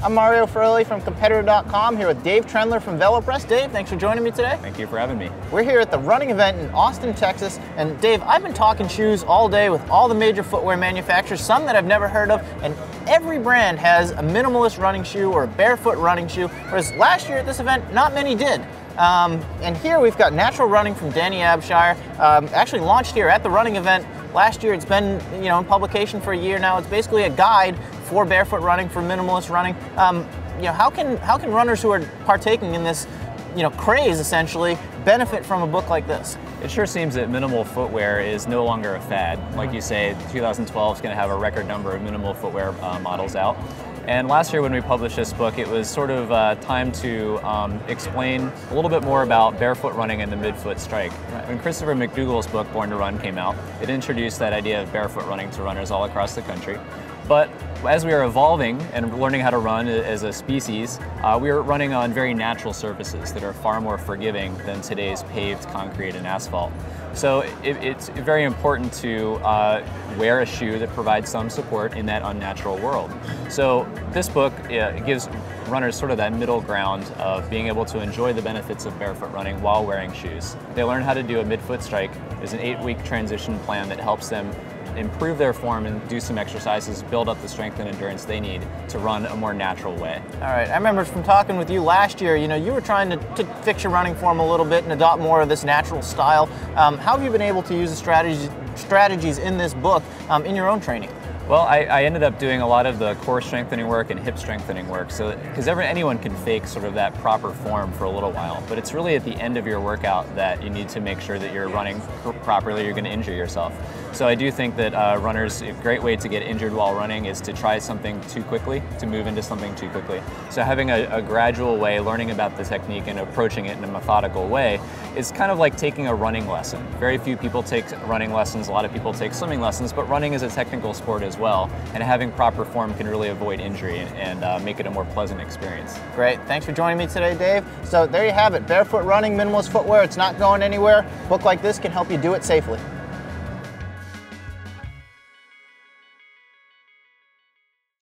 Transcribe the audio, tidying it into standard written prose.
I'm Mario Ferrelli from Competitor.com here with Dave Trendler from VeloPress. Dave, thanks for joining me today. Thank you for having me. We're here at the running event in Austin, Texas. And Dave, I've been talking shoes all day with all the major footwear manufacturers, some that I've never heard of, and every brand has a minimalist running shoe or a barefoot running shoe, whereas last year at this event, not many did. And here we've got Natural Running from Danny Abshire, actually launched here at the running event last year. It's been in publication for a year now. It's basically a guide for barefoot running, for minimalist running. How can runners who are partaking in this craze essentially benefit from a book like this? It sure seems that minimal footwear is no longer a fad. Like you say, 2012 is going to have a record number of minimal footwear models out. And last year when we published this book, it was sort of time to explain a little bit more about barefoot running and the midfoot strike. When Christopher McDougall's book, Born to Run, came out, it introduced that idea of barefoot running to runners all across the country. But as we are evolving and learning how to run as a species, we are running on very natural surfaces that are far more forgiving than today's paved concrete and asphalt. So it's very important to wear a shoe that provides some support in that unnatural world. So this book gives runners sort of that middle ground of being able to enjoy the benefits of barefoot running while wearing shoes. They learn how to do a midfoot strike. There's an 8-week transition plan that helps them improve their form and do some exercises, build up the strength and endurance they need to run a more natural way. All right, I remember from talking with you last year, you were trying to fix your running form a little bit and adopt more of this natural style. How have you been able to use the strategies in this book in your own training? Well, I ended up doing a lot of the core strengthening work and hip strengthening work, because anyone can fake sort of that proper form for a little while, but it's really at the end of your workout that you need to make sure that you're running properly, you're going to injure yourself. So I do think that runners, a great way to get injured while running is to try something too quickly, to move into something too quickly. So having a gradual way, learning about the technique and approaching it in a methodical way is kind of like taking a running lesson. Very few people take running lessons, a lot of people take swimming lessons, but running is a technical sport as well, and having proper form can really avoid injury and make it a more pleasant experience. Great, thanks for joining me today, Dave. So there you have it, barefoot running, minimalist footwear, it's not going anywhere. A book like this can help you do it safely.